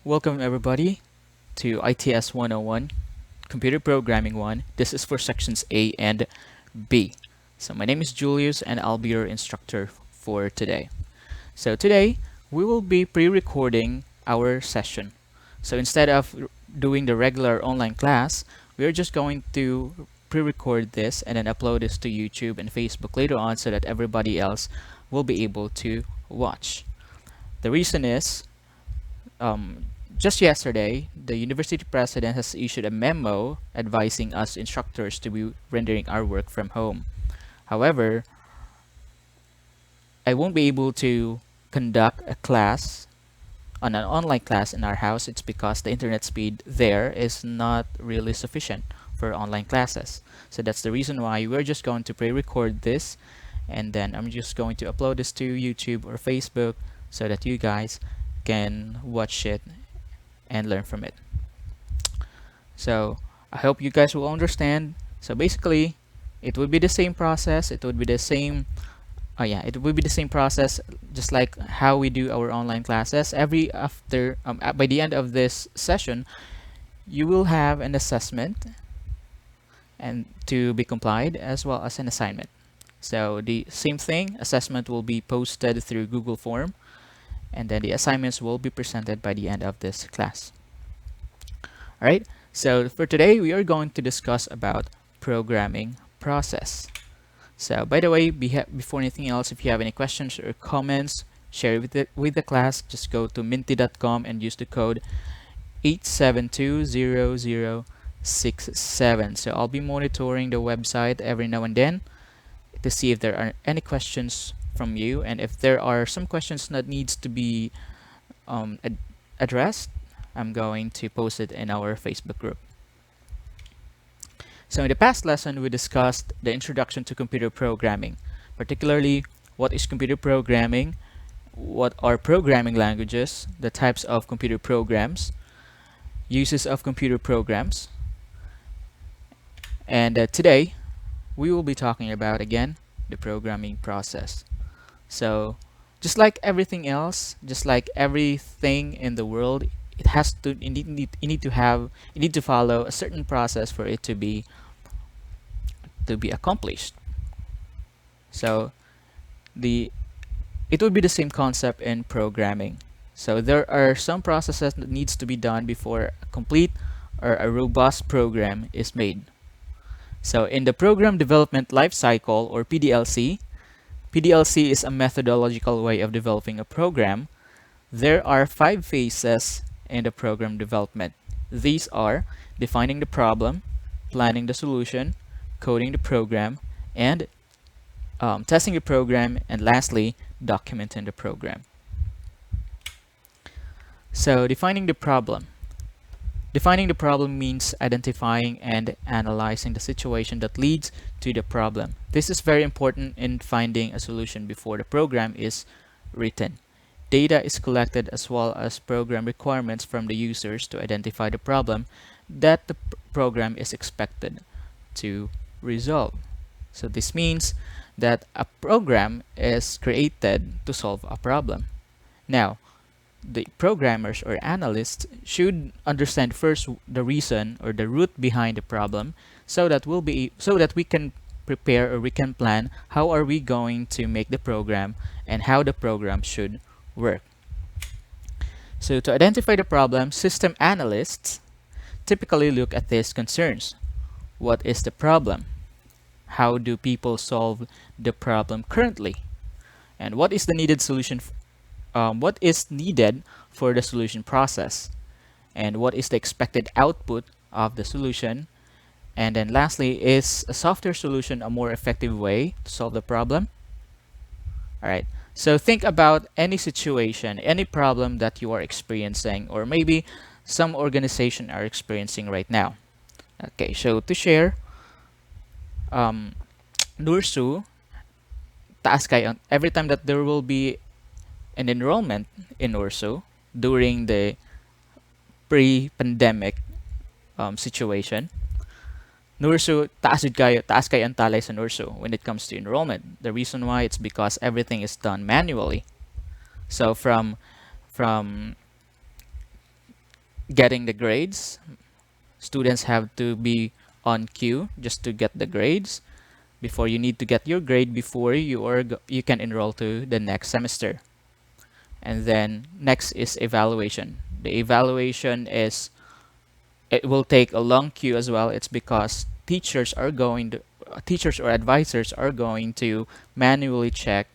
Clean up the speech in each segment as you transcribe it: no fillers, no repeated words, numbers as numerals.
Welcome everybody to ITS 101, Computer Programming 1. This is for sections A and B. So my name is Julius and I'll be your instructor for today. So today we will be pre-recording our session. So instead of doing the regular online class, we're just going to pre-record this and then upload this to YouTube and Facebook later on so that everybody else will be able to watch. The reason is just yesterday, the university president has issued a memo advising us instructors to be rendering our work from home. However, I won't be able to conduct a class on an online class in our house. It's because the internet speed there is not really sufficient for online classes. So that's the reason why we're just going to pre-record this, and then I'm just going to upload this to YouTube or Facebook so that you guys can watch it and learn from it. So I hope you guys will understand. So basically, it would be the same process. It would be the same. It would be the same process, just like how we do our online classes. By the end of this session, you will have an assessment and to be complied, as well as an assignment. So the same thing, assessment will be posted through Google Form, and then the assignments will be presented by the end of this class. All right, so for today we are going to discuss about programming process. So by the way, before anything else, if you have any questions or comments, share it with the class. Just go to minty.com and use the code 8720067. So I'll be monitoring the website every now and then to see if there are any questions from you, and if there are some questions that needs to be addressed, I'm going to post it in our Facebook group. So in the past lesson, we discussed the introduction to computer programming, particularly what is computer programming, what are programming languages, the types of computer programs, uses of computer programs, and today we will be talking about again the programming process. So just like everything else, just like everything in the world, it has to you need to follow a certain process for it to be accomplished. So it would be the same concept in programming. So there are some processes that needs to be done before a complete or a robust program is made. So in the program development lifecycle, or PDLC is a methodological way of developing a program. There are 5 phases in the program development. These are defining the problem, planning the solution, coding the program, and testing the program, and lastly, documenting the program. So defining the problem. Defining the problem means identifying and analyzing the situation that leads to the problem. This is very important in finding a solution before the program is written. Data is collected as well as program requirements from the users to identify the problem that the program is expected to resolve. So this means that a program is created to solve a problem. Now, the programmers or analysts should understand first the reason or the root behind the problem, so that we can prepare, or we can plan how are we going to make the program and how the program should work. So to identify the problem, system analysts typically look at these concerns. What is the problem? How do people solve the problem currently? And what is the needed solution? What is needed for the solution process? And what is the expected output of the solution? And then lastly, is a software solution a more effective way to solve the problem? All right. So think about any situation, any problem that you are experiencing, or maybe some organization are experiencing right now. Okay, so to share, NORSU, every time that there will be an enrollment in NORSU during the pre-pandemic situation, NORSU, taas kayo ang talay sa NORSU when it comes to enrollment. The reason why, it's because everything is done manually. So from getting the grades. Students have to be on queue just to get the grades. Before you need to get your grade before you can enroll to the next semester. And then next is evaluation. The evaluation is, it will take a long queue as well. It's because teachers or advisors are going to manually check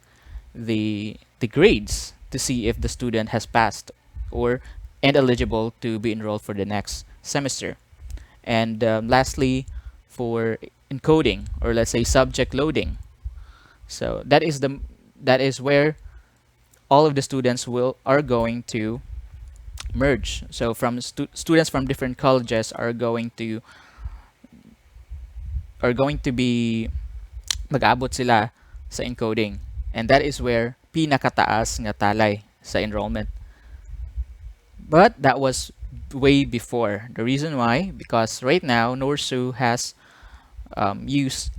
the grades to see if the student has passed or and eligible to be enrolled for the next semester. And lastly, for encoding, or let's say subject loading. So that is where all of the students are going to merge. So from students from different colleges are going to be mag-abot sila sa encoding, and that is where pinakataas nga talay sa enrollment. But that was way before. The reason why, because right now NORSU has used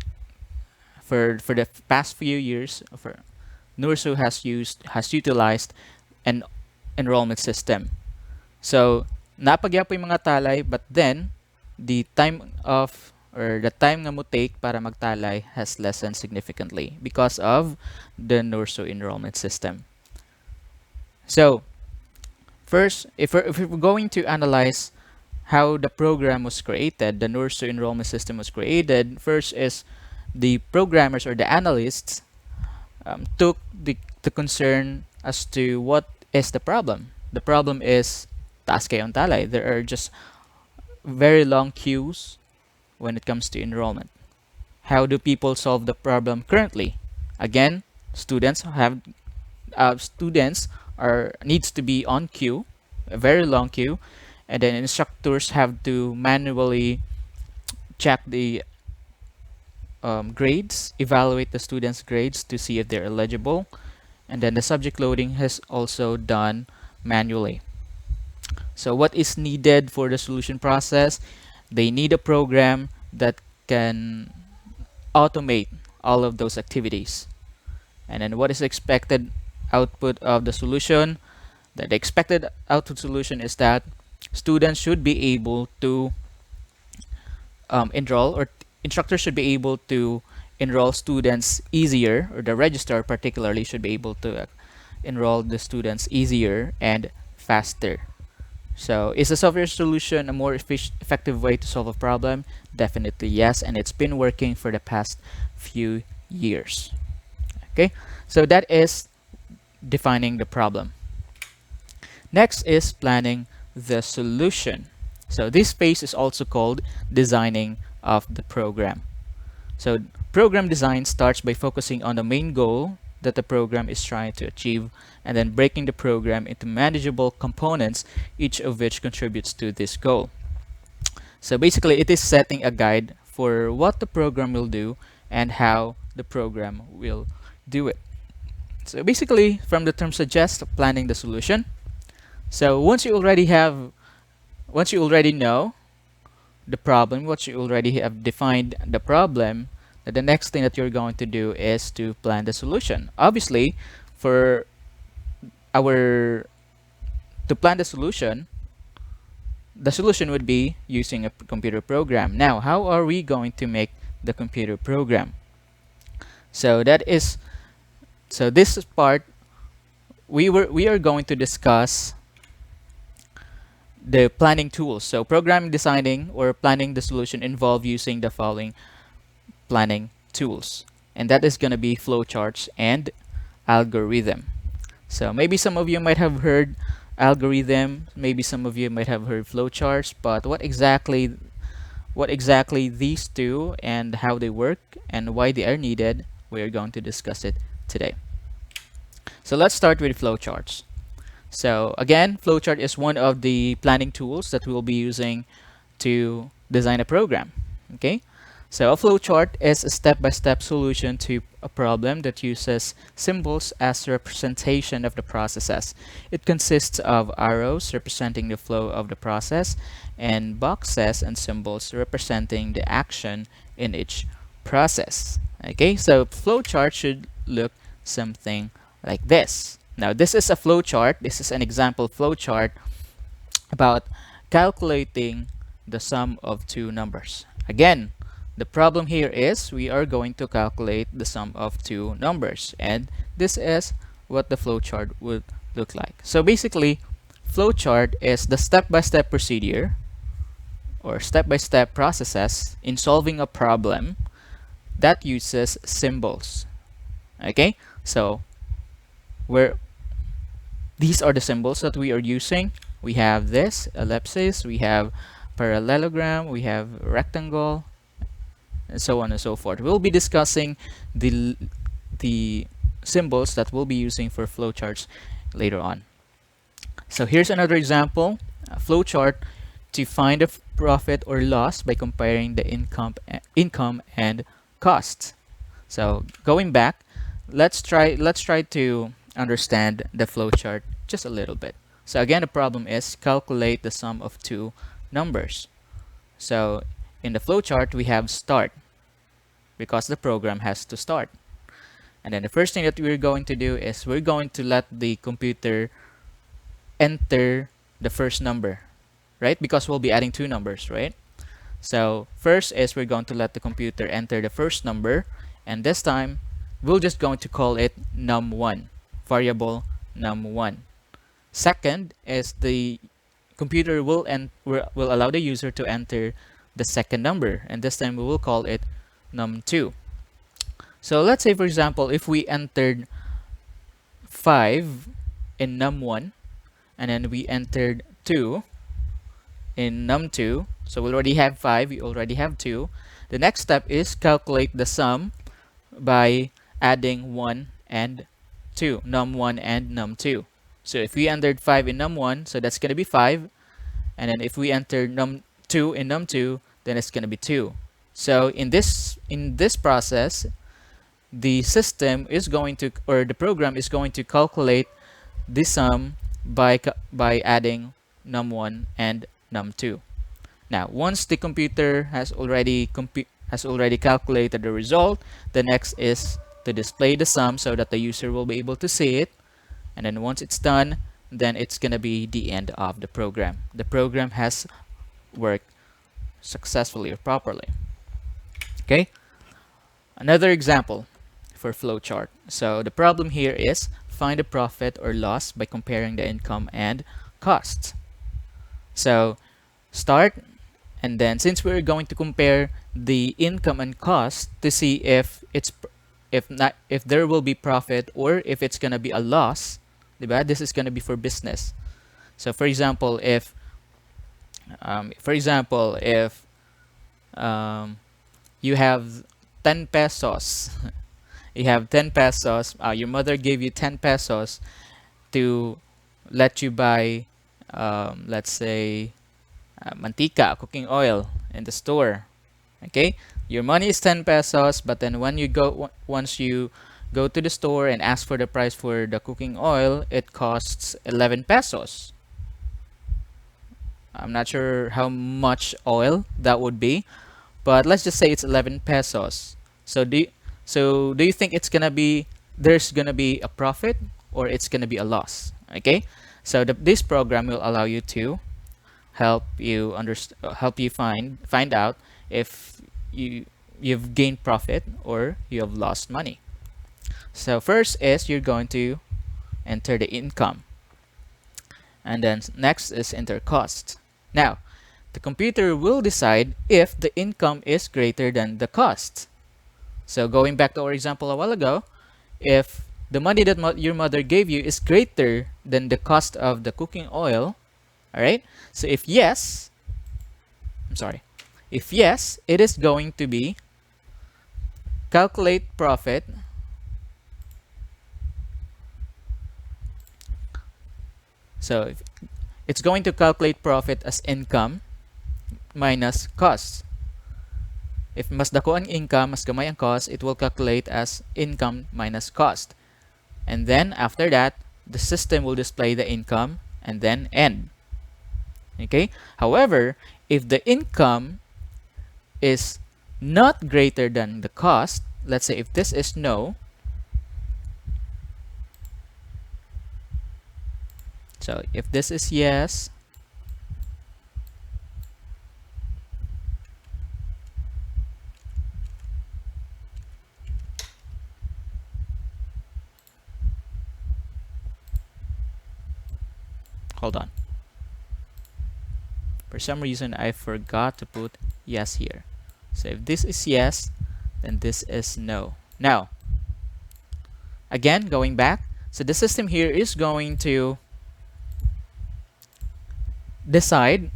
for the past few years, NORSU has utilized an enrollment system. So napagya po yung mga talay, but then the time nga mo take para magtalay has lessened significantly because of the NORSU enrollment system. So first, if we're going to analyze how the program was created, the NORSU enrollment system was created, first is the programmers or the analysts took the concern as to what is the problem. The problem is taas kayong talay. There are just very long queues when it comes to enrollment. How do people solve the problem currently? Again, students needs to be on queue, a very long queue, and then instructors have to manually check the grades, evaluate the students' grades to see if they're eligible, and then the subject loading has also done manually. So what is needed for the solution process? They need a program that can automate all of those activities. And then what is the expected output of the solution? The expected output solution is that students should be able to enroll, or instructors should be able to enroll students easier, or the registrar particularly should be able to enroll the students easier and faster. So is the software solution a more effective way to solve a problem? Definitely yes, and it's been working for the past few years. Okay, so that is defining the problem. Next is planning the solution. So this phase is also called designing of the program. So program design starts by focusing on the main goal that the program is trying to achieve, and then breaking the program into manageable components, each of which contributes to this goal. So basically, it is setting a guide for what the program will do and how the program will do it. So basically, from the term suggest, planning the solution. So once you already know the problem, once you already have defined the problem, the next thing that you're going to do is to plan the solution. Obviously, to plan the solution would be using a computer program. Now, how are we going to make the computer program? So this part, we are going to discuss the planning tools. So program designing or planning the solution involve using the following planning tools, and that is going to be flowcharts and algorithm. So maybe some of you might have heard algorithm, maybe some of you might have heard flowcharts, but what exactly these two and how they work and why they are needed, we are going to discuss it today. So let's start with flowcharts. So again, flowchart is one of the planning tools that we'll be using to design a program. Okay, so a flowchart is a step-by-step solution to a problem that uses symbols as representation of the processes. It consists of arrows representing the flow of the process and boxes and symbols representing the action in each process. Okay, so flowchart should look something like this. Now this is a flowchart. This is an example flowchart about calculating the sum of two numbers. Again, the problem here is we are going to calculate the sum of two numbers, and this is what the flowchart would look like. So basically, flowchart is the step-by-step procedure or step-by-step processes in solving a problem that uses symbols. Okay, so these are the symbols that we are using. We have this ellipsis, we have parallelogram, we have rectangle, and so on and so forth. We'll be discussing the symbols that we'll be using for flowcharts later on. So here's another example, a flowchart to find a profit or loss by comparing the income and costs. So going back, let's try to understand the flowchart just a little bit. So again, the problem is calculate the sum of two numbers. So in the flowchart, we have start because the program has to start. And then the first thing that we're going to do is we're going to let the computer enter the first number, right? Because we'll be adding two numbers, right? So first is we're going to let the computer enter the first number, and this time we're just going to call it num1, variable num1. Second is the computer will allow the user to enter the second number, and this time we will call it num2. So let's say, for example, if we entered 5 in num1 and then we entered 2 in num2, so we already have 5, we already have 2. The next step is calculate the sum by adding 1 and 2, num1 and num2. So if we entered 5 in num1, so that's going to be 5, and then if we entered num2 in num2, then it's going to be 2. So in this process, the system is going to, or the program is going to calculate the sum by adding num1 and num2. Now, once the computer has already calculated the result, the next is to display the sum so that the user will be able to see it. And then once it's done, then it's going to be the end of the program. The program has worked successfully or properly. Okay? Another example for flowchart. So the problem here is find a profit or loss by comparing the income and costs. So start, and then since we're going to compare the income and cost to see if there will be profit or if it's going to be a loss, diba? This is going to be for business. So for example, if you have 10 pesos you have 10 pesos, your mother gave you 10 pesos to let you buy let's say mantika, cooking oil in the store. Okay, your money is 10 pesos, but then once you go to the store and ask for the price for the cooking oil, it costs 11 pesos. I'm not sure how much oil that would be, but let's just say it's 11 pesos. So do you think there's gonna be a profit or it's gonna be a loss? Okay, so this program will allow you to help you find out if you've gained profit or you have lost money. So first is you're going to enter the income, and then next is enter cost. Now the computer will decide if the income is greater than the cost. So going back to our example a while ago, if the money that your mother gave you is greater than the cost of the cooking oil, all right, so if yes, it is going to be calculate profit so it's going to calculate profit as income minus costs. If mas dako ang income, mas gamay ang cost, it will calculate as income minus cost. And then after that, the system will display the income and then end. Okay? However, if the income is not greater than the cost, let's say if this is no, so if this is yes, Hold on. For some reason, I forgot to put yes here. So if this is yes, then this is no. Now, again, going back, so the system here is going to decide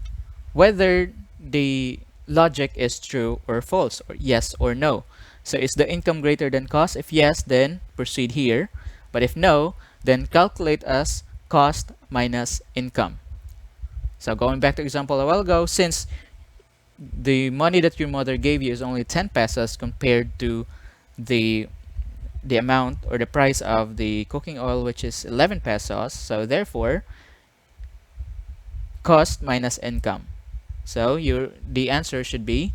whether the logic is true or false, or yes or no. So is the income greater than cost? If yes, then proceed here. But if no, then calculate as cost minus income. So going back to example a while ago, since the money that your mother gave you is only 10 pesos compared to the amount or the price of the cooking oil, which is 11 pesos, so therefore cost minus income. So the answer should be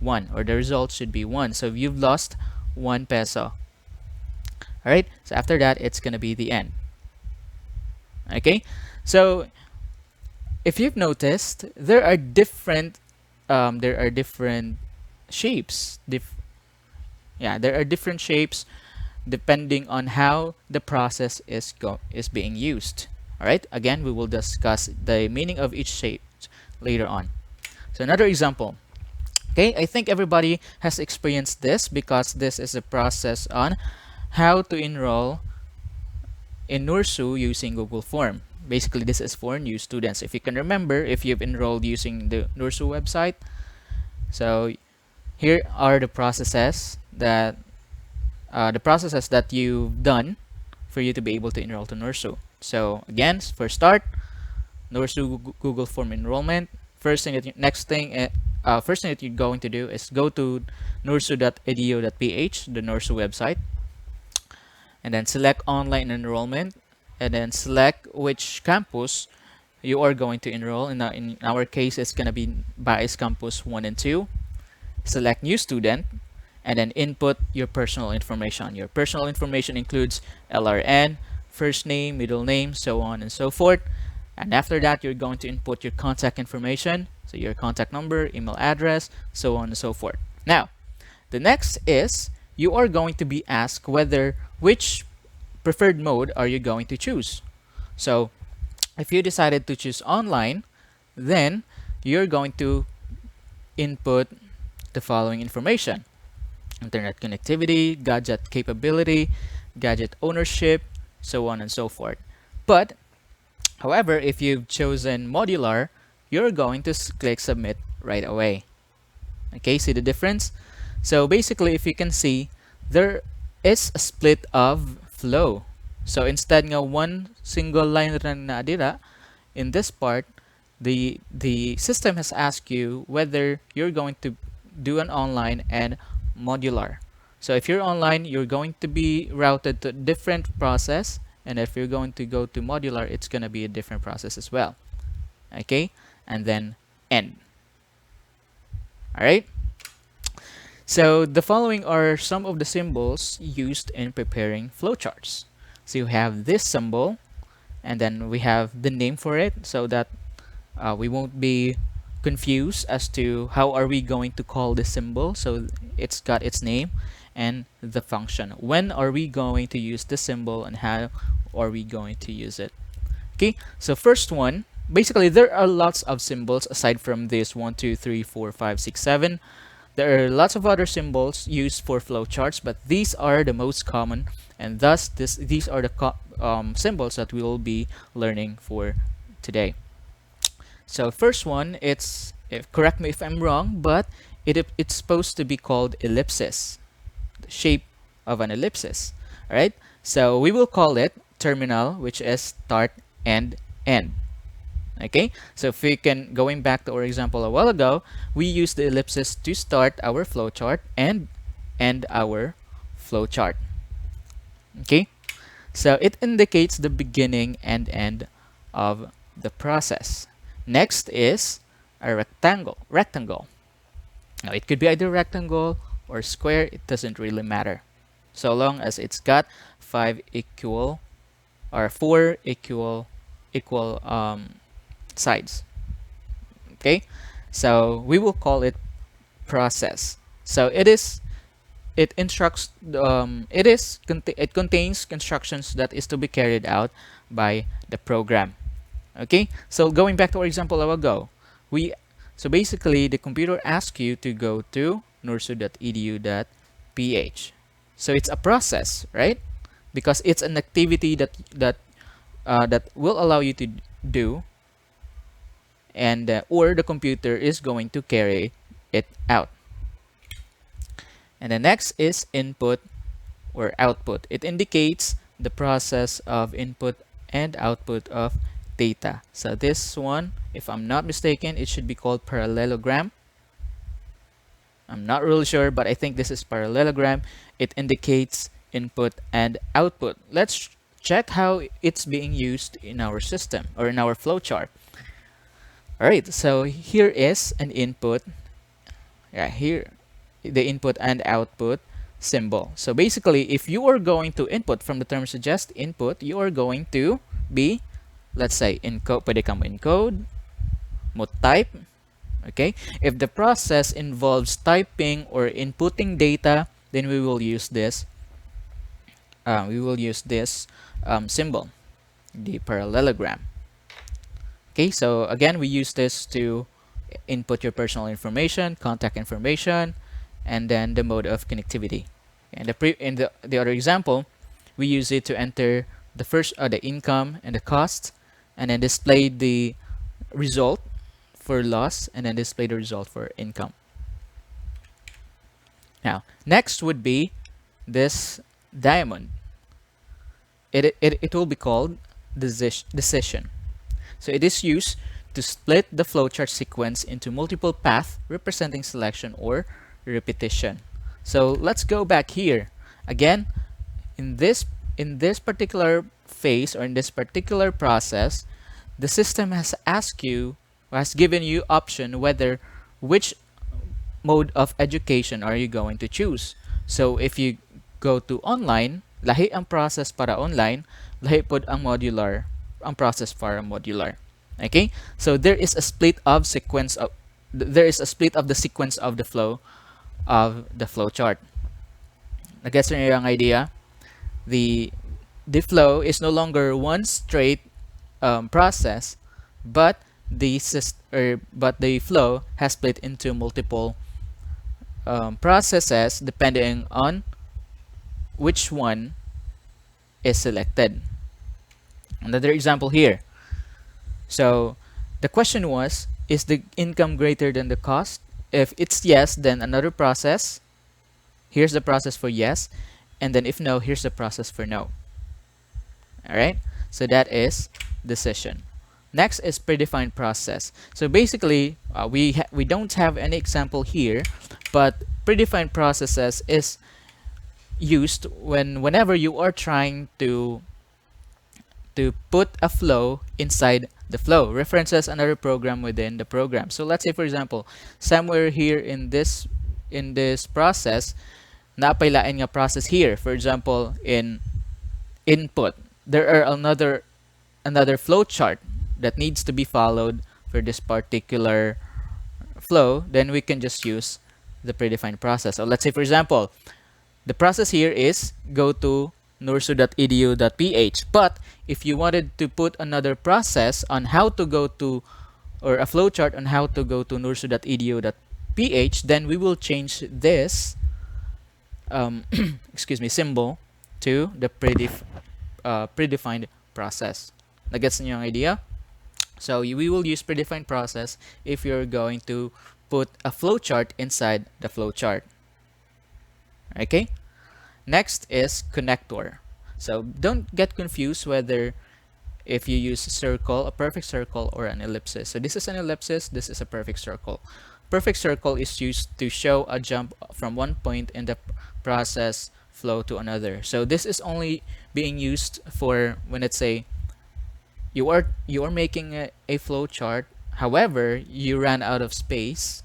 1, or the result should be 1. So you've lost 1 peso. Alright, so after that, it's going to be the end. Okay, so if you've noticed, there are different shapes. There are different shapes depending on how the process is being used. All right. Again, we will discuss the meaning of each shape later on. So another example. Okay, I think everybody has experienced this because this is a process on how to enroll in NORSU using Google Form. Basically, this is for new students. If you can remember, if you've enrolled using the NORSU website, so here are the processes that you've done for you to be able to enroll to NORSU. So again, for start, NORSU Google Form enrollment. First thing that you're going to do is go to norsu.edu.ph, the NORSU website, and then select online enrollment, and then select which campus you are going to enroll. In our case, it's going to be Bais Campus 1 and 2. Select new student, and then input your personal information. Your personal information includes LRN, first name, middle name, so on and so forth. And after that, you're going to input your contact information, so your contact number, email address, so on and so forth. Now, the next is you are going to be asked which preferred mode are you going to choose. So if you decided to choose online, then you're going to input the following information: internet connectivity, gadget capability, gadget ownership, so on and so forth. But however, if you've chosen modular, you're going to click submit right away. Okay, see the difference? So basically, if you can see, there is a split of flow. So instead nga one single line lang na adira, in this part, the system has asked you whether you're going to do an online and modular. So if you're online, you're going to be routed to a different process, and if you're going to go to modular, it's going to be a different process as well. Okay, and then end. All right. So the following are some of the symbols used in preparing flowcharts. So you have this symbol, and then we have the name for it, so that we won't be confused as to how are we going to call this symbol. So it's got its name and the function. When are we going to use this symbol, and how are we going to use it? Okay, so first one, basically there are lots of symbols aside from this 1, 2, 3, 4, 5, 6, 7. There are lots of other symbols used for flowcharts, but these are the most common, and thus these are the symbols that we will be learning for today. So first one, correct me if I'm wrong, but it's supposed to be called ellipsis, the shape of an ellipsis. All right, so we will call it terminal, which is start and end. Okay, so if we can, going back to our example a while ago, we use the ellipsis to start our flowchart and end our flowchart. Okay, so it indicates the beginning and end of the process. Next is a rectangle. Now it could be either rectangle or square, it doesn't really matter, so long as it's got 4 equal sides. Okay, so we will call it process. So it contains instructions that is to be carried out by the program. Okay, so going back to our example a ago, so basically the computer asks you to go to norsu.edu.ph. So it's a process, right? Because it's an activity that will allow you to do, and or the computer is going to carry it out. And the next is input or output. It indicates the process of input and output of data. So this one, if I'm not mistaken, it should be called parallelogram. I'm not really sure, but I think this is parallelogram. It indicates input and output. Let's check how it's being used in our system or in our flowchart. All right, so here is an input. Yeah, here the input and output symbol. So basically, if you are going to input from the term suggest input, you are going to be, let's say, encode, pwede kang encode, mo type. Okay, if the process involves typing or inputting data, then we will use this. Symbol, the parallelogram. Okay, so again, we use this to input your personal information, contact information, and then the mode of connectivity. And in the other example, we use it to enter the first the income and the cost, and then display the result for loss, and then display the result for income. Now, next would be this diamond. It will be called decision. So it is used to split the flowchart sequence into multiple paths representing selection or repetition. So let's go back here. Again, in this particular phase or in this particular process, the system has asked you, has given you option whether which mode of education are you going to choose. So if you go to online, lahi ang process para online, lahi pod ang modular, ang process para modular. Okay? So there is a split of the sequence of the flow of the flow chart. Nagets niyo yung idea? The flow is no longer one straight process, but the flow has split into multiple processes depending on which one is selected. Another example here. So the question was, is the income greater than the cost? If it's yes, then another process. Here's the process for yes. And then if no, here's the process for no. Alright? So that is decision. Next is predefined process. So basically, we don't have any example here, but predefined processes is used whenever you are trying to put a flow inside the flow. References another program within the program. So let's say, for example, somewhere here in this process, napailain nga process here. For example, in input, there are another flow chart that needs to be followed for this particular flow. Then we can just use the predefined process. So let's say, for example, the process here is go to norsu.edu.ph, but if you wanted to put another process on how to go to, or a flowchart on how to go to norsu.edu.ph, then we will change this symbol to the predefined process. Nagets niyo yung idea? So we will use predefined process if you're going to put a flowchart inside the flowchart. Okay? Next is connector. So don't get confused whether if you use a circle, a perfect circle, or an ellipsis. So this is an ellipsis, this is a perfect circle. Perfect circle is used to show a jump from one point in the process flow to another. So this is only being used for when it's you are making a flow chart, however you ran out of space.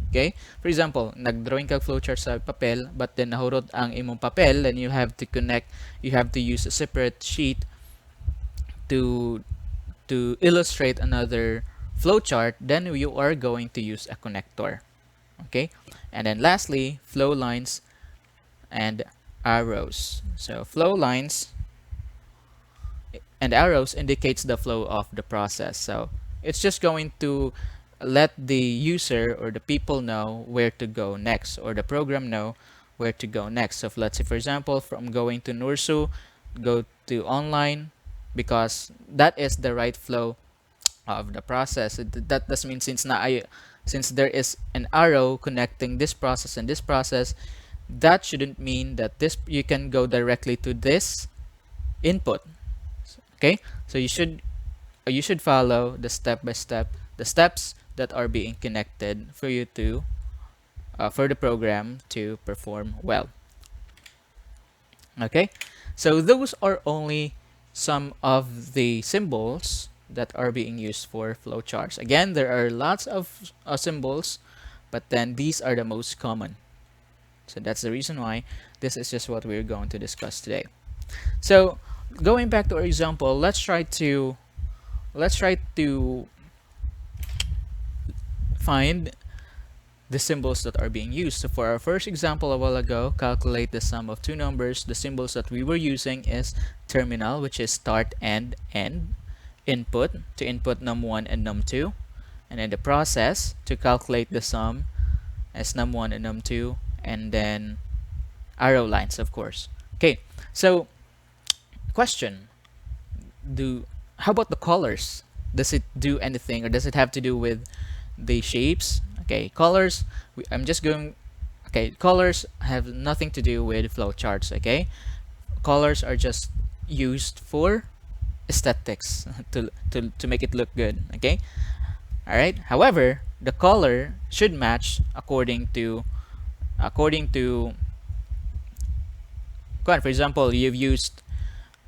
Okay, for example, nagdrawing kag flowchart sa papel, but then nahurot ang imong papel, then you have to use a separate sheet to illustrate another flowchart. Then you are going to use a connector. Okay, and then lastly, flow lines and arrows. So flow lines and arrows indicates the flow of the process. So it's just going to let the user or the people know where to go next, or the program know where to go next. So if, let's say for example, from going to NORSU, go to online, because that is the right flow of the process. That does mean since there is an arrow connecting this process and this process, that shouldn't mean that this you can go directly to this input. Okay, so you should follow the step by step, the steps that are being connected for you to for the program to perform well. Okay, so those are only some of the symbols that are being used for flowcharts. Again, there are lots of symbols, but then these are the most common. So that's the reason why this is just what we're going to discuss today. So going back to our example, let's try to find the symbols that are being used. So for our first example a while ago, calculate the sum of two numbers. The symbols that we were using is terminal, which is start and end, input to input num1 and num2, and then the process to calculate the sum as num1 and num2, and then arrow lines, of course. Okay, so question, how about the colors? Does it do anything, or does it have to do with the shapes? Okay, colors, I'm just going, okay, colors have nothing to do with flowcharts. Okay, colors are just used for aesthetics to make it look good. Okay, all right. However, the color should match according to for example, you've used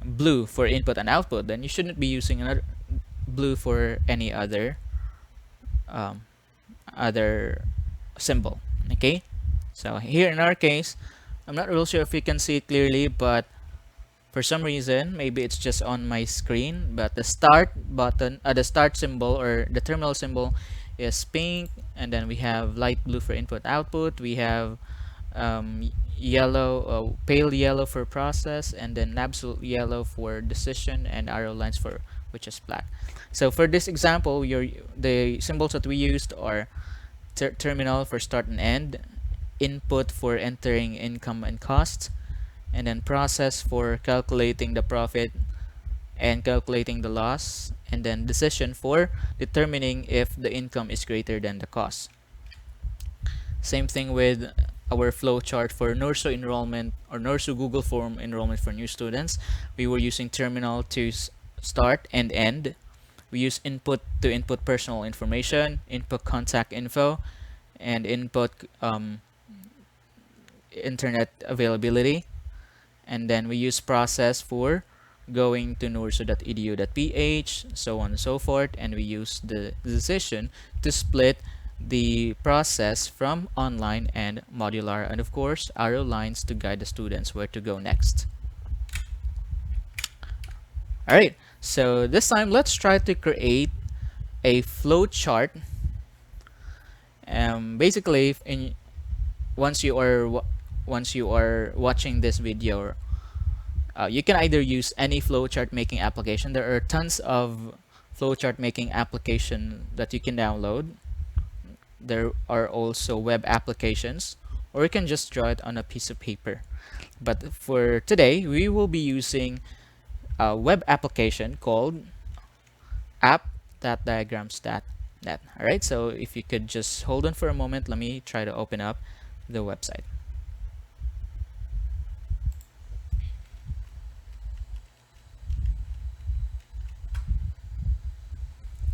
blue for input and output, then you shouldn't be using another blue for any other um, other symbol. Okay, so here in our case, I'm not real sure if you can see it clearly, but for some reason, maybe it's just on my screen, but the start button, the start symbol or the terminal symbol is pink, and then we have light blue for input output, we have yellow, pale yellow for process, and then absolute yellow for decision, and arrow lines for which is black. So for this example, the symbols that we used are terminal for start and end, input for entering income and cost, and then process for calculating the profit and calculating the loss, and then decision for determining if the income is greater than the cost. Same thing with our flow chart for NORSU enrollment or NORSU Google Form enrollment for new students. We were using terminal to start and end. We use input to input personal information, input contact info, and input internet availability. And then we use process for going to norsu.edu.ph, so on and so forth. And we use the decision to split the process from online and modular, and of course arrow lines to guide the students where to go next. All right, so this time let's try to create a flow chart. Basically, once you are watching this video, you can either use any flowchart making application. There are tons of flowchart making application that you can download. There are also web applications, or you can just draw it on a piece of paper. But for today, we will be using a web application called app.diagrams.net. All right, so if you could just hold on for a moment, let me try to open up the website.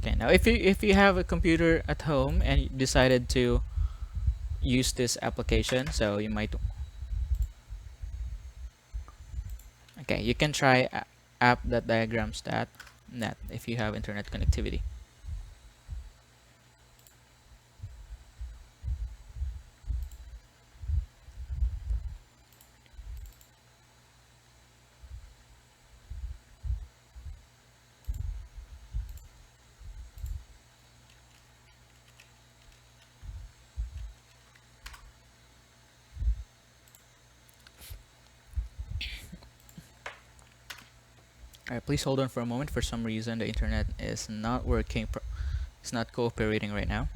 Okay, now if you have a computer at home and you decided to use this application, so you might, okay, you can try app.diagrams.net if you have internet connectivity. Alright, please hold on for a moment. For some reason, the internet is not working. It's not cooperating right now.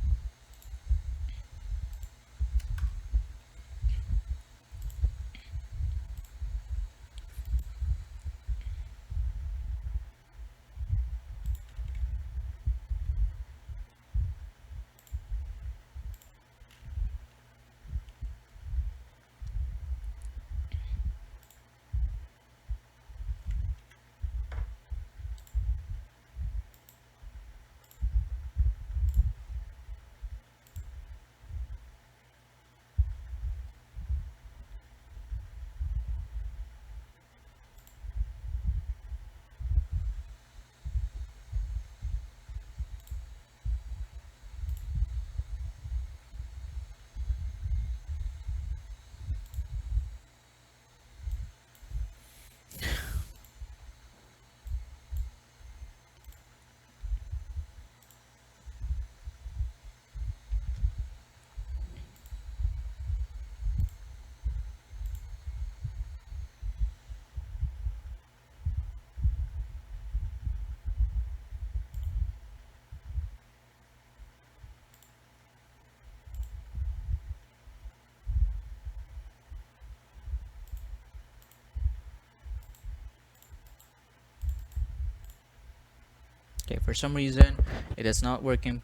Okay, for some reason it is not working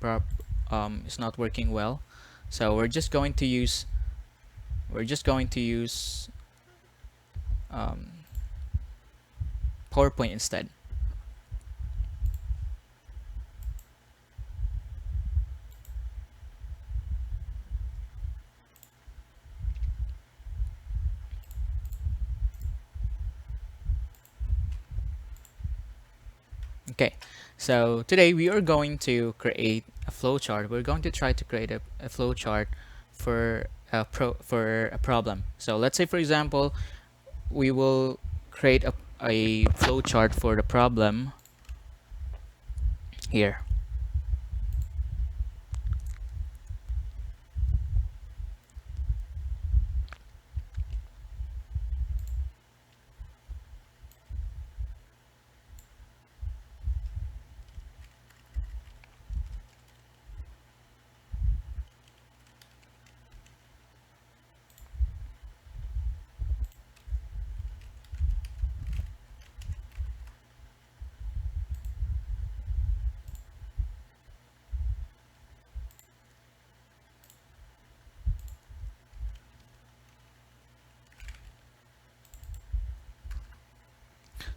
it's not working well. So we're just going to use um, PowerPoint instead. Okay, so today we are going to create a flowchart. We're going to try to create a flowchart for for a problem. So let's say, for example, we will create a flowchart for the problem here.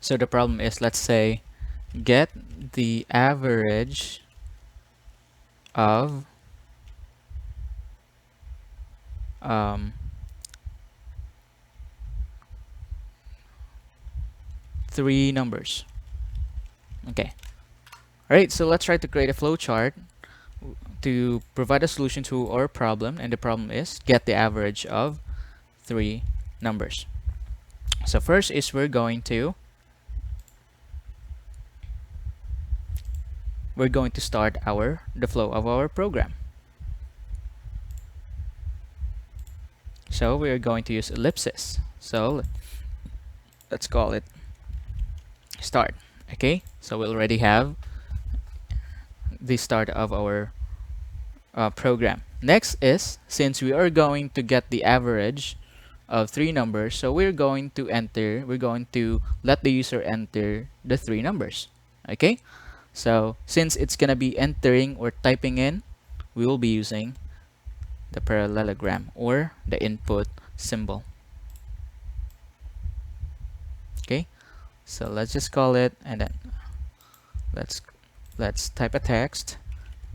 So the problem is, let's say, get the average of um, 3 numbers. Okay. Alright, so let's try to create a flowchart to provide a solution to our problem, and the problem is get the average of 3 numbers. So first is we're going to start the flow of our program. So we're going to use ellipsis. So let's call it start. Okay, so we already have the start of our program. Next is, since we are going to get the average of 3 numbers, so we're going to let the user enter the 3 numbers. Okay, so since it's gonna be entering or typing in, we will be using the parallelogram or the input symbol. Okay, so let's just call it, and then let's type a text,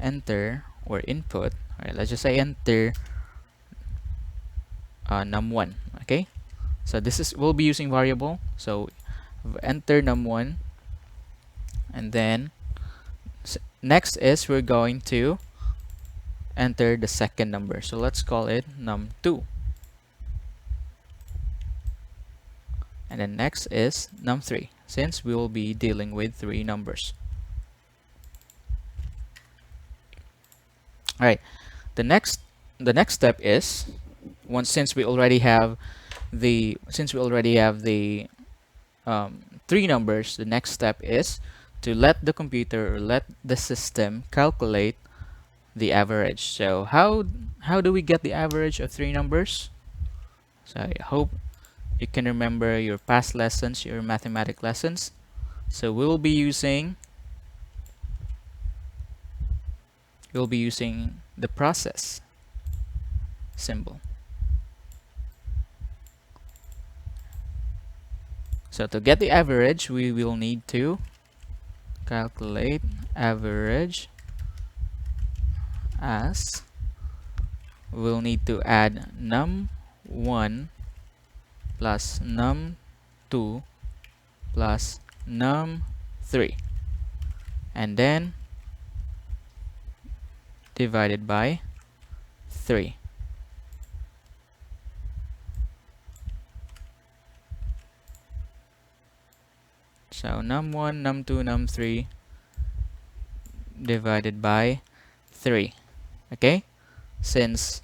enter or input. All right, let's just say enter num1. Okay, so we'll be using variable, so enter num1, and then next is we're going to enter the second number, so let's call it num2, and then next is num3, since we will be dealing with 3 numbers. All right, the next step is, since we already have the three numbers, the next step is to let the computer or let the system calculate the average. So how do we get the average of three numbers? So I hope you can remember your past lessons, your mathematics lessons. So we'll be using the process symbol. So to get the average, we will need to calculate average as we'll need to add num1 plus num2 plus num3 and then divided by 3. So num1, num2, num3 divided by 3. Okay? Since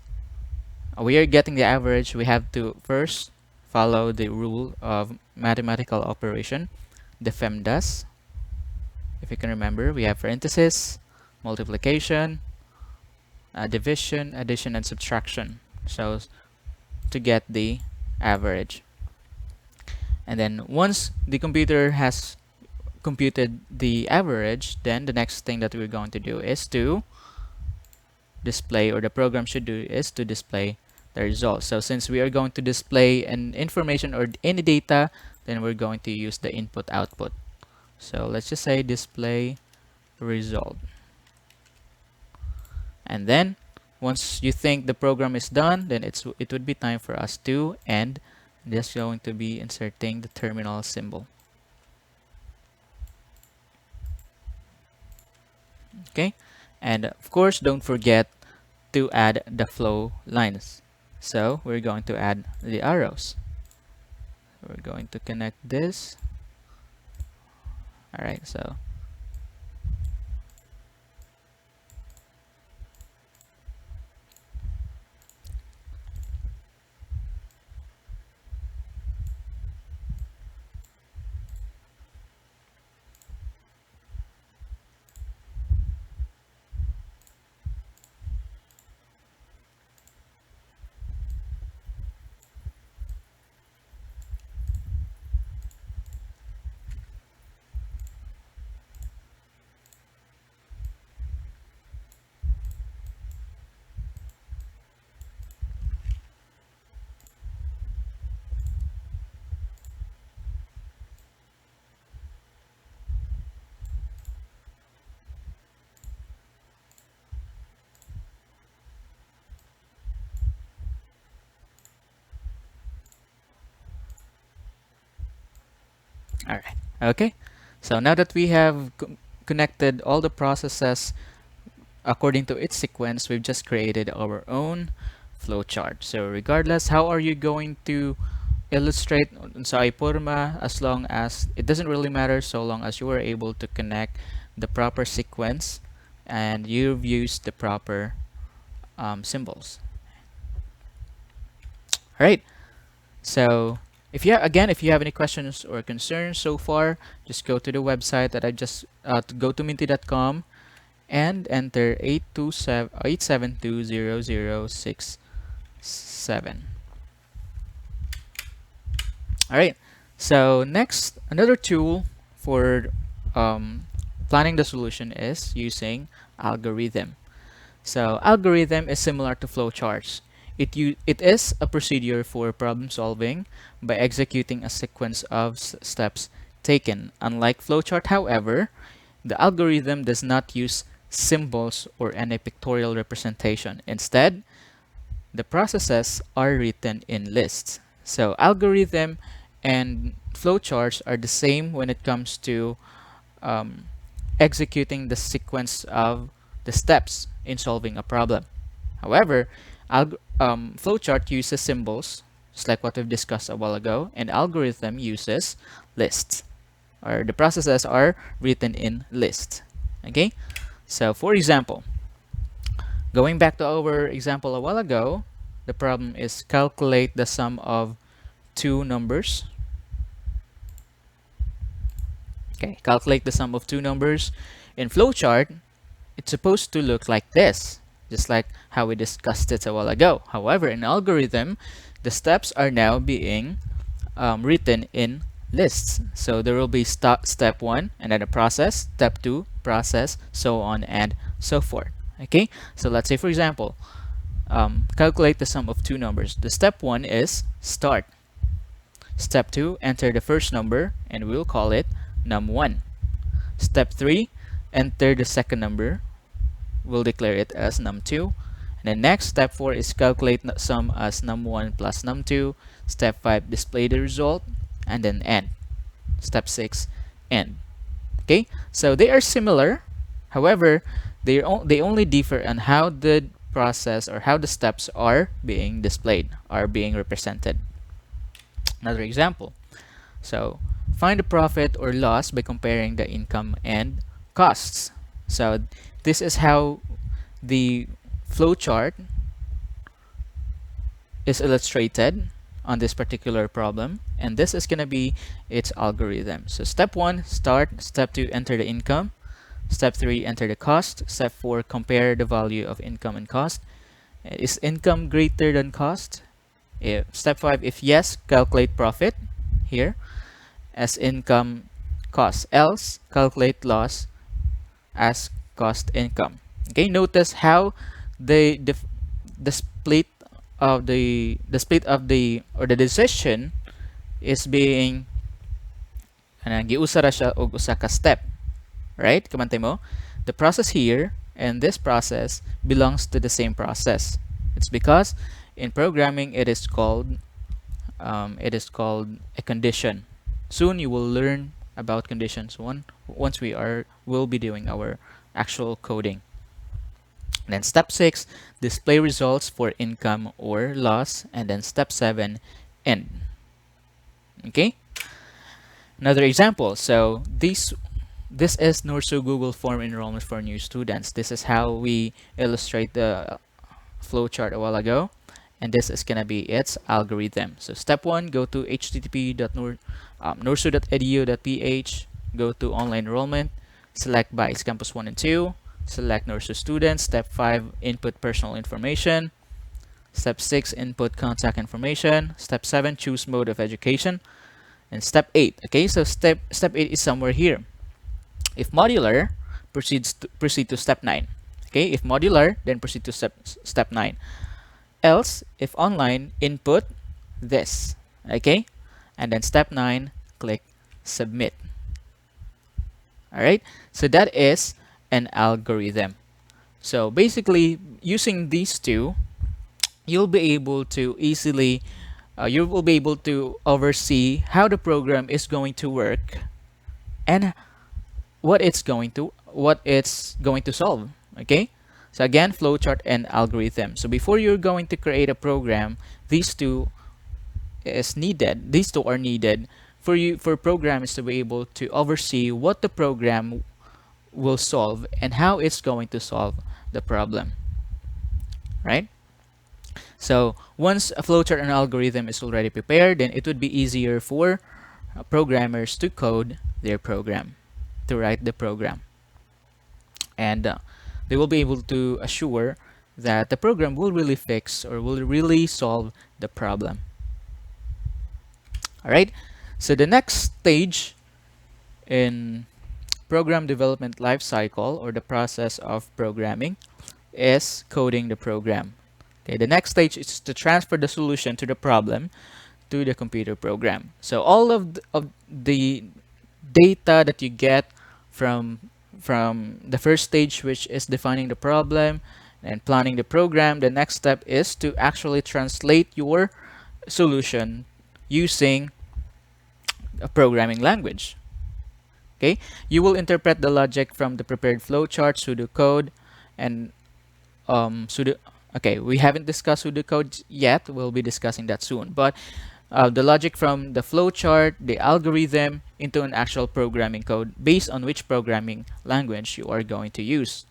we are getting the average, we have to first follow the rule of mathematical operation, the PEMDAS. If you can remember, we have parentheses, multiplication, division, addition, and subtraction. So to get the average. And then once the computer has computed the average, then the next thing that we're going to do is to display, or the program should do, is to display the results. So since we are going to display an information or any data, then we're going to use the input output. So let's just say display result. And then once you think the program is done, then it would be time for us to end. Just going to be inserting the terminal symbol. Okay, and of course don't forget to add the flow lines. So we're going to add the arrows. We're going to connect this. Alright, so alright, okay. So now that we have connected all the processes according to its sequence, we've just created our own flowchart. So regardless, how are you going to illustrate sa iPurma, as long as it doesn't really matter, so long as you are able to connect the proper sequence and you've used the proper symbols. All right. So if you have any questions or concerns so far, just go to the website that I just go to minty.com and enter 8720067. All right. So next, another tool for planning the solution is using algorithm. So algorithm is similar to flowcharts. It is a procedure for problem solving by executing a sequence of steps taken. Unlike flowchart, however, the algorithm does not use symbols or any pictorial representation. Instead, the processes are written in lists. So algorithm and flowcharts are the same when it comes to executing the sequence of the steps in solving a problem. However, flowchart uses symbols, just like what we've discussed a while ago, and algorithm uses lists, or the processes are written in lists. Okay, so for example, going back to our example a while ago, the problem is calculate the sum of two numbers. Okay, calculate the sum of two numbers. In flowchart, it's supposed to look like this, just like how we discussed it a while ago. However, in algorithm, the steps are now being written in lists. So there will be step 1 and then a process, step 2, process, so on and so forth. Okay, so let's say for example, calculate the sum of two numbers. The step 1 is start. Step 2, enter the first number and we'll call it num1. Step 3, enter the second number. We'll declare it as num2. And then next, step 4 is calculate sum as num1 plus num2. Step 5, display the result, and then end. Step 6, end. Okay, so they are similar. However, they only differ on how the process or how the steps are being displayed, are being represented. Another example. So find the profit or loss by comparing the income and costs. So this is how the flowchart is illustrated on this particular problem, and this is going to be its algorithm. So step 1, start. Step 2, enter the income. Step 3, enter the cost. Step 4, compare the value of income and cost. Is income greater than cost? Step 5, if yes, calculate profit here as income cost, else calculate loss as cost income. Okay, notice how the split of the decision is being giusa ra siya og usa ka step, right? Kamantay mo, the process here and this process belongs to the same process. It's because in programming it is called a condition. Soon you will learn about conditions once we'll be doing our actual coding. And then step 6, display results for income or loss, and then step 7, end. Okay, another example. So this is NORSU Google Form enrollment for new students. This is how we illustrate the flowchart a while ago, and this is gonna be its algorithm. So step 1, go to http.norsu.edu.ph, go to online enrollment, select Bais Campus 1 and 2, select NORSU students. Step 5, input personal information. Step 6, input contact information. Step 7, choose mode of education. And step 8, okay, so step 8 is somewhere here. If modular, proceed to step 9. Okay, if modular, then proceed to step 9. Else, if online, input this. Okay, and then step 9, click submit. All right, so that is an algorithm. So basically, using these two, you'll be able to easily you will be able to oversee how the program is going to work and what it's going to solve. Okay, so again, flowchart and algorithm. So before you're going to create a program, these two are needed for programmers to be able to oversee what the program will solve and how it's going to solve the problem, right? So once a flowchart and algorithm is already prepared, then it would be easier for programmers to code their program, to write the program, and they will be able to assure that the program will really fix or will really solve the problem. All right, so the next stage in program development lifecycle, or the process of programming, is coding the program. Okay, the next stage is to transfer the solution to the problem to the computer program. So all of the data that you get from the first stage, which is defining the problem and planning the program, the next step is to actually translate your solution using a programming language. Okay, you will interpret the logic from the prepared flowchart, pseudocode, and okay, we haven't discussed pseudocode yet. We'll be discussing that soon. But the logic from the flowchart, the algorithm, into an actual programming code based on which programming language you are going to use.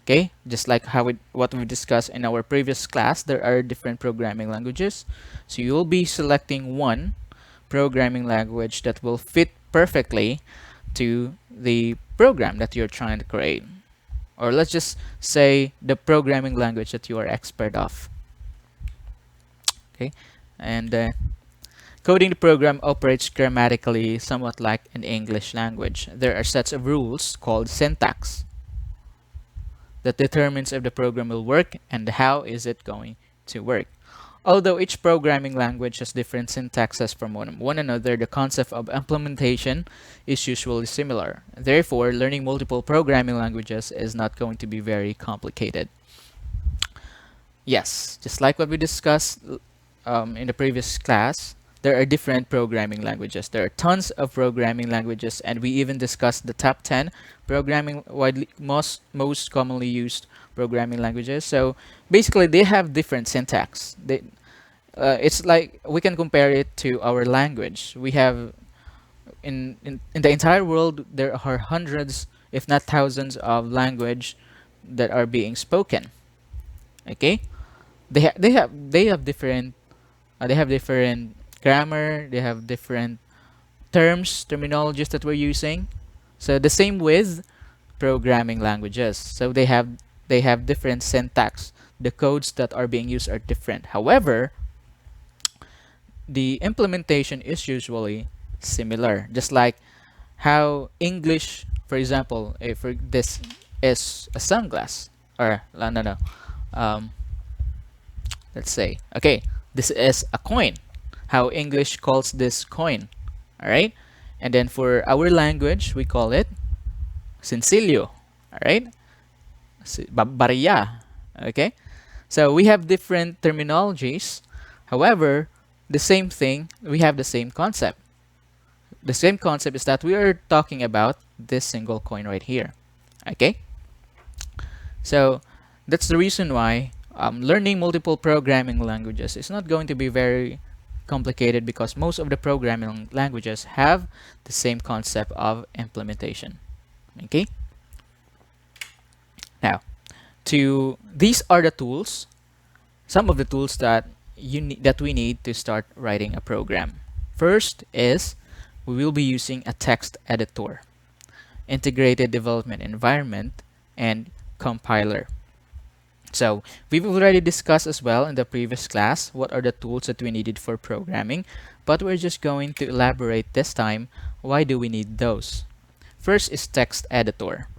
Okay, just like what we discussed in our previous class, there are different programming languages. So you will be selecting one programming language that will fit perfectly to the program that you're trying to create, or let's just say the programming language that you are expert of. Okay, and coding the program operates grammatically somewhat like an English language. There are sets of rules called syntax that determines if the program will work and how is it going to work. Although each programming language has different syntaxes from one another, the concept of implementation is usually similar. Therefore, learning multiple programming languages is not going to be very complicated. Yes, just like what we discussed in the previous class, there are different programming languages. There are tons of programming languages, and we even discussed the top 10 programming most commonly used programming languages. So basically, they have different syntax. It's like we can compare it to our language. We have in the entire world there are hundreds, if not thousands, of language that are being spoken. Okay, they have different grammar. They have different terminologies that we're using. So the same with programming languages. So they have different syntax. The codes that are being used are different. However, the implementation is usually similar. Just like how English, for example, if this is a sunglass, or no, let's say, okay, this is a coin. How English calls this coin, all right? And then for our language, we call it sencillo, all right? Barya, okay? So we have different terminologies. However, the same thing, we have the same concept. The same concept is that we are talking about this single coin right here, okay? So that's the reason why learning multiple programming languages is not going to be very complicated, because most of the programming languages have the same concept of implementation. Okay. Now, these are the tools, some of the tools that we need to start writing a program. First is we will be using a text editor, integrated development environment, and compiler. So we've already discussed as well in the previous class what are the tools that we needed for programming, but we're just going to elaborate this time why do we need those. First is text editor.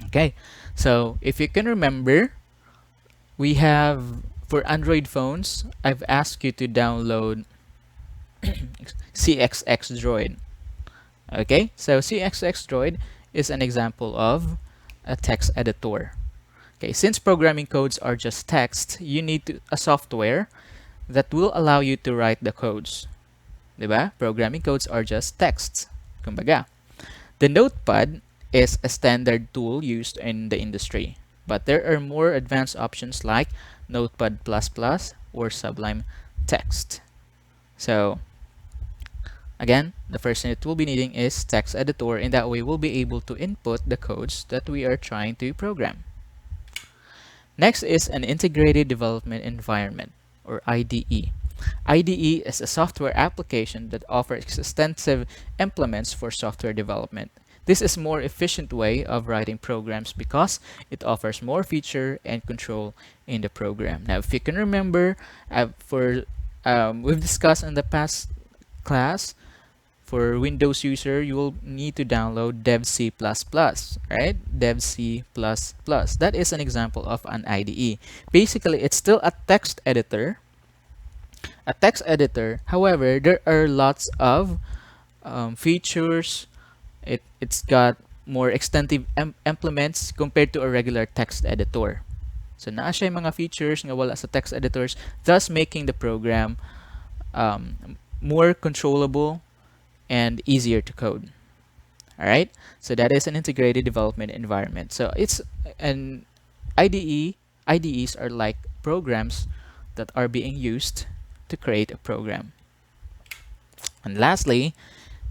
Okay, so if you can remember, we have for Android phones, I've asked you to download CXX Droid. Okay, so CXX Droid is an example of a text editor. Okay, since programming codes are just text, you need a software that will allow you to write the codes. Diba? Programming codes are just texts. Kumbaga. The Notepad is a standard tool used in the industry, but there are more advanced options like Notepad++ or Sublime Text. So again, the first thing that we'll be needing is text editor. In that way, we'll be able to input the codes that we are trying to program. Next is an integrated development environment, or IDE. IDE is a software application that offers extensive implements for software development. This is a more efficient way of writing programs because it offers more feature and control in the program. Now, if you can remember, we've discussed in the past class, for Windows user, you will need to download DevC++, right? DevC++. That is an example of an IDE. Basically, it's still a text editor. However, there are lots of features. It's got more extensive implements compared to a regular text editor. So naa siya mga features nga wala sa text editors, thus making the program more controllable and easier to code. All right, so that is an integrated development environment. So it's an IDE. IDEs are like programs that are being used to create a program. And lastly,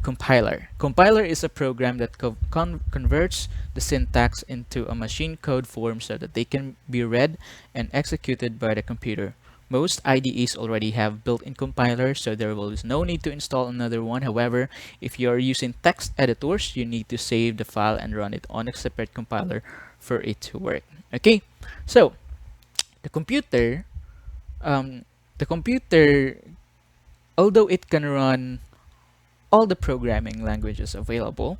compiler. Compiler is a program that converts the syntax into a machine code form so that they can be read and executed by the computer Most IDEs already have built-in compilers, so there is no need to install another one. However, if you are using text editors, you need to save the file and run it on a separate compiler for it to work. Okay, so the computer, um, the computer, although it can run all the programming languages available,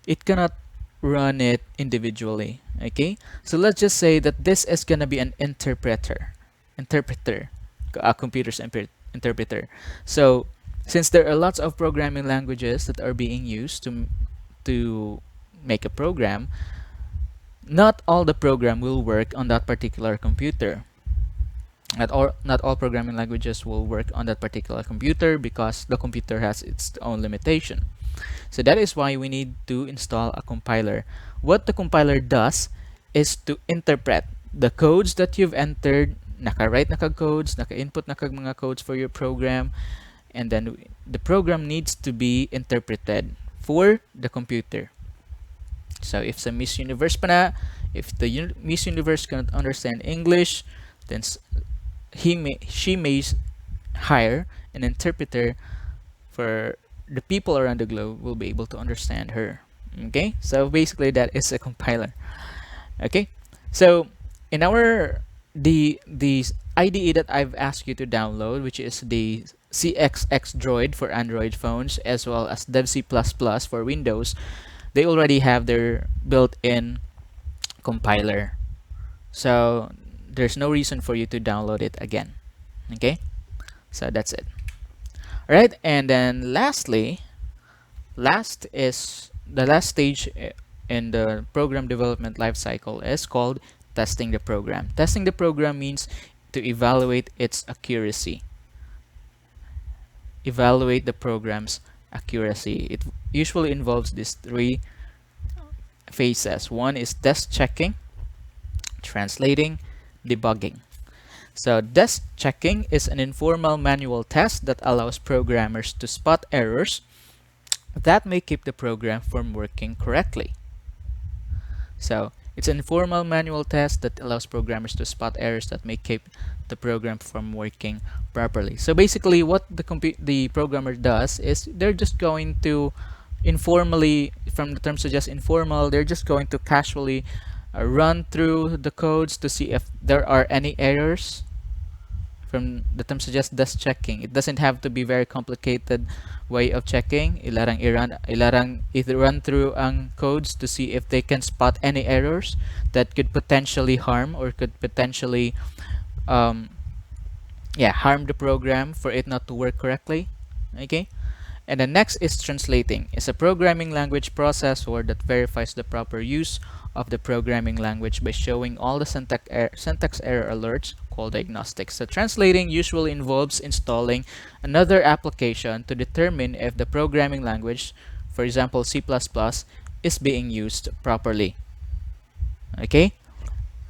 it cannot run it individually. Okay, so let's just say that this is gonna be an interpreter, a computer's interpreter. So since there are lots of programming languages that are being used to make a program, not all the program will work on that particular computer. Not all programming languages will work on that particular computer because the computer has its own limitation. So that is why we need to install a compiler. What the compiler does is to interpret the codes that you've entered, naka-write na kag codes, naka-input na kag mga codes for your program, and then the program needs to be interpreted for the computer. So if sa Miss Universe pa na, if the Miss Universe cannot understand English, then she may hire an interpreter for the people around the globe will be able to understand her. Okay, so basically that is a compiler. Okay, so in our the IDE that I've asked you to download, which is the CXX Droid for Android phones as well as DevC++ for Windows, they already have their built-in compiler. So there's no reason for you to download it again. Okay, so that's it. All right, and then lastly, the last stage in the program development lifecycle is called testing the program. Testing the program means to evaluate its accuracy. Evaluate the program's accuracy. It usually involves these three phases. One is test checking, translating, debugging. So test checking is an informal manual test that allows programmers to spot errors that may keep the program from working correctly. So it's an informal manual test that allows programmers to spot errors that may keep the program from working properly. So basically what the programmer does is they're just going to informally, from the term suggests informal, they're just going to casually run through the codes to see if there are any errors. From the term suggests test checking. It doesn't have to be very complicated way of checking. Ilarang run through ang codes to see if they can spot any errors that could potentially harm or could potentially harm the program for it not to work correctly. Okay, and the next is translating. It's a programming language processor that verifies the proper use of the programming language by showing all the syntax error alerts called diagnostics. So translating usually involves installing another application to determine if the programming language, for example C++, is being used properly. Okay,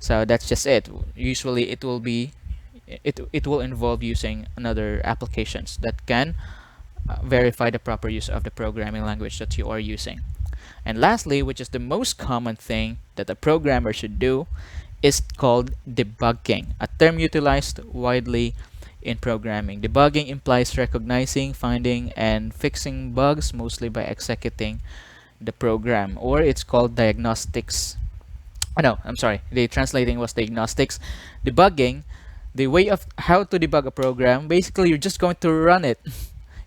so that's just it. Usually it will involve using another applications that can verify the proper use of the programming language that you are using. And lastly, which is the most common thing that a programmer should do, is called debugging, a term utilized widely in programming. Debugging implies recognizing, finding, and fixing bugs, mostly by executing the program, or it's called diagnostics. Oh, no, I'm sorry, the translating was diagnostics. Debugging, the way of how to debug a program, basically you're just going to run it.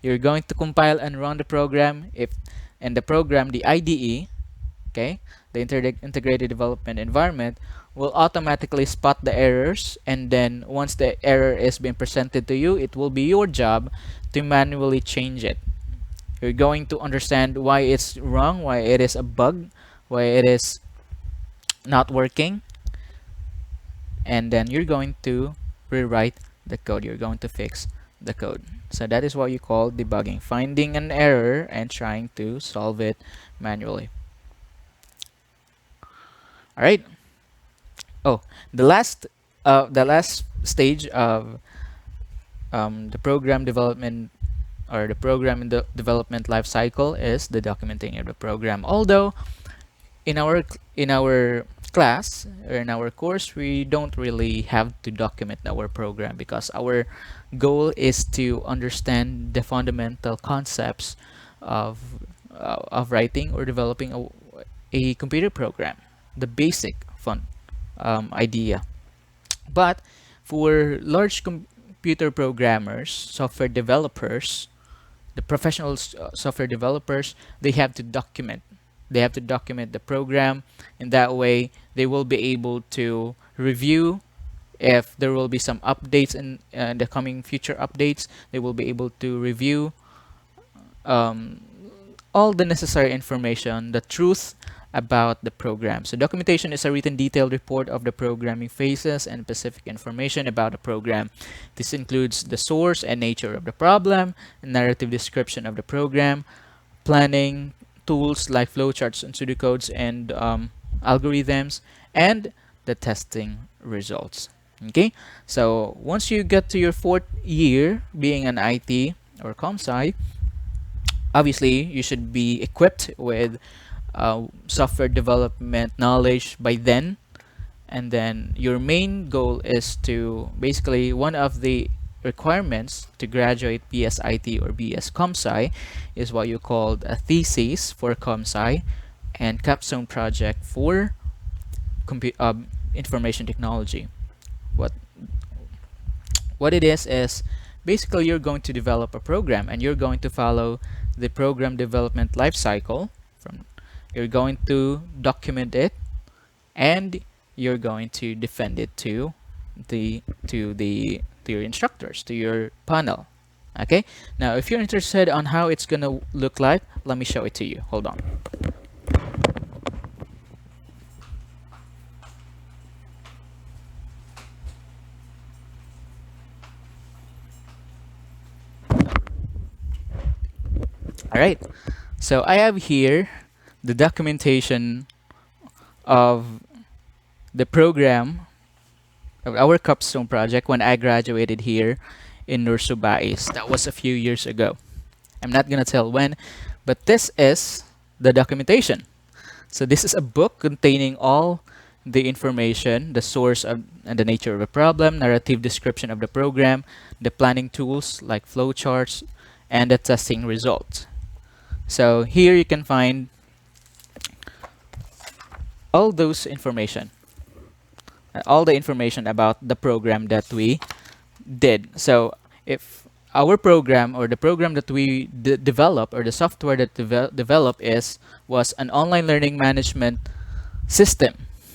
You're going to compile and run the program. And the program, the IDE, okay, the integrated development environment, will automatically spot the errors, and then once the error is being presented to you, it will be your job to manually change it. You're going to understand why it's wrong, why it is a bug, why it is not working, and then you're going to rewrite the code. You're going to fix the code. So that is what you call debugging, finding an error and trying to solve it manually. All right. Oh, the last stage of the program development or the program in the development life cycle is the documenting of the program. Although in our class or in our course, we don't really have to document our program because our goal is to understand the fundamental concepts of writing or developing a computer program, the basic fun idea. But for large computer programmers, software developers, the professional software developers, they have to document. They have to document the program. In that way, they will be able to review if there will be some updates in the coming future updates. They will be able to review um, all the necessary information, the truth about the program. So documentation is a written detailed report of the programming phases and specific information about the program. This includes the source and nature of the problem, a narrative description of the program, planning tools like flowcharts and pseudocodes and algorithms, and the testing results. Okay, so once you get to your 4th year being an IT or ComSci, obviously you should be equipped with software development knowledge by then, and then your main goal is to basically, one of the requirements to graduate BSIT or BS ComSci is what you call a thesis for ComSci and capstone project for information technology. What it is basically you're going to develop a program and you're going to follow the program development life cycle. You're going to document it and you're going to defend it to your instructors, to your panel. Okay, now if you're interested on how it's gonna look like, let me show it to you. Hold on. All right, so I have here the documentation of the program of our capstone project when I graduated here in NORSU Bais. That was a few years ago. I'm not gonna tell when, but this is the documentation. So this is a book containing all the information, the source of and the nature of the problem, narrative description of the program, the planning tools like flowcharts, and the testing results. So here you can find all those information, all the information about the program that we did. So if our program or the program that we develop or the software that develop was an online learning management system.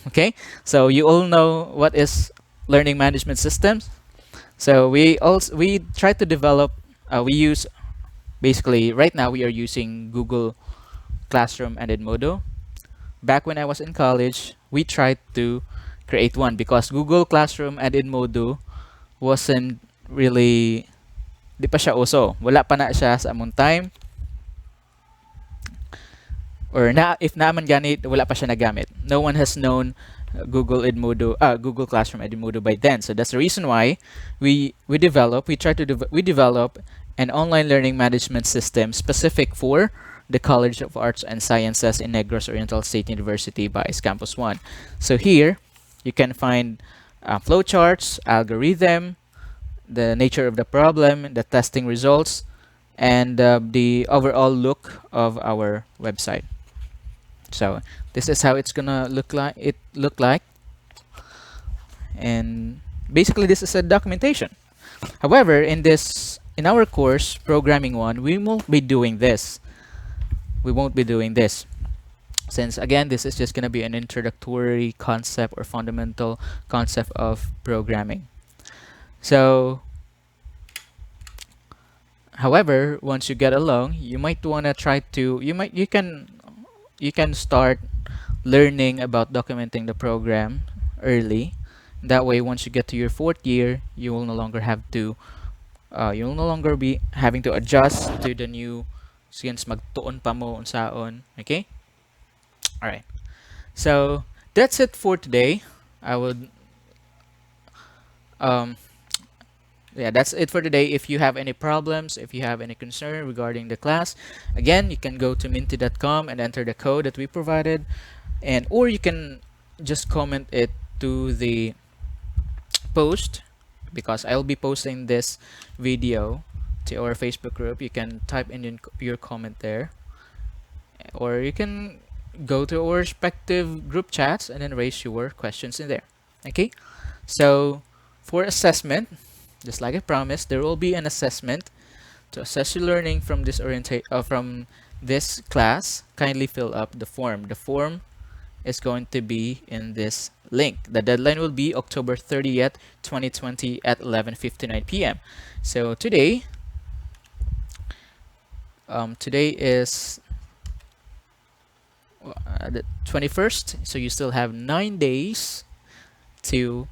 Okay, so you all know what is learning management systems. So we try to develop, we use, basically right now we are using Google Classroom and Edmodo. Back when I was in college, we tried to create one because Google Classroom and Edmodo wasn't really, di pa siya uso. Wala pa na siya sa among time. Or if naman ganit, wala pa siya nagamit. No one has known Google Classroom Edmodo by then. So that's the reason why we develop an online learning management system specific for the College of Arts and Sciences in Negros Oriental State University, Bais Campus 1. So here you can find flowcharts, algorithm, the nature of the problem, the testing results, and the overall look of our website. So this is how it's gonna look like, and basically this is a documentation. However, in our course programming 1, we won't be doing this. Since again this is just gonna be an introductory concept or fundamental concept of programming. So however, once you get along, you might want to try to you can start learning about documenting the program early. That way, once you get to your 4th year, you will no longer be having to adjust to the new, since magtuon pa mo unsaon. Okay, all right, so that's it for today. That's it for today. If you have any problems, if you have any concern regarding the class, again, you can go to minty.com and enter the code that we provided, or you can just comment it to the post, because I'll be posting this video to our Facebook group. You can type in your comment there, or you can go to our respective group chats and then raise your questions in there. Okay, so for assessment, just like I promised, there will be an assessment to assess your learning from this class. Kindly fill up the form. The form is going to be in this link. The deadline will be October 30th, 2020 at 11:59 p.m. So today is the 21st, so you still have 9 days to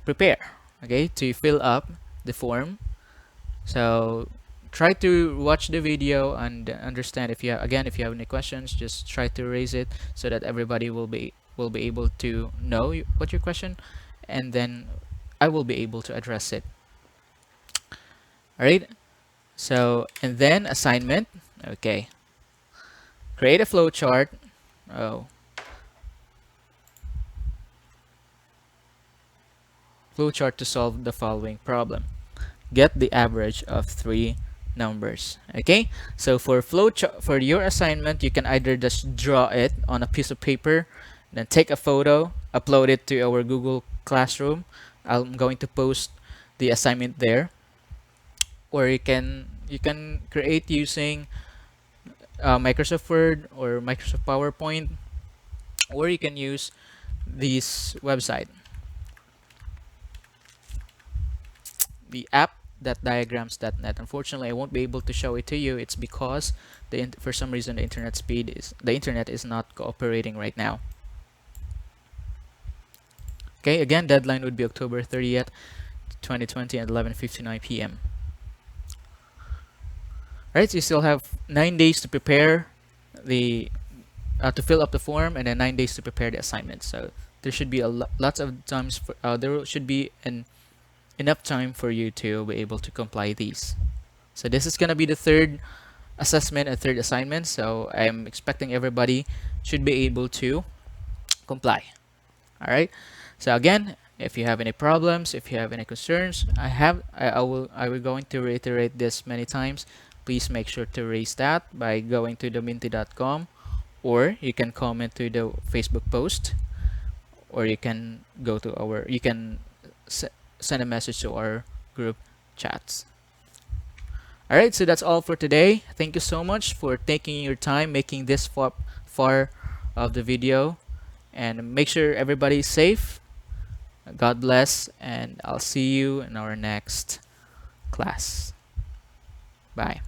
prepare, okay, to fill up the form. So try to watch the video and understand. If you have any questions, just try to raise it so that everybody will be able to know what your question, and then I will be able to address it. All right, so and then assignment. Okay, create a flowchart. Flowchart to solve the following problem. Get the average of 3 numbers. Okay, so for your assignment, you can either just draw it on a piece of paper, then take a photo, upload it to our Google Classroom. I'm going to post the assignment there, or you can create using Microsoft Word or Microsoft PowerPoint, or you can use this website, the app.diagrams.net. Unfortunately, I won't be able to show it to you. It's because for some reason the internet is not cooperating right now. Okay, again, deadline would be October 30th, 2020 at 11:59 p.m. Right, so you still have 9 days to prepare to fill up the form, and then 9 days to prepare the assignment. So there should be lots of times there should be enough time for you to be able to comply these. So this is gonna be the third assessment and third assignment. So I'm expecting everybody should be able to comply. All right. So again, if you have any problems, if you have any concerns, I will going to reiterate this many times. Please make sure to raise that by going to theminty.com, or you can comment to the Facebook post, or you can go to send a message to our group chats. All right, so that's all for today. Thank you so much for taking your time making this far of the video, and make sure everybody's safe. God bless, and I'll see you in our next class. Bye.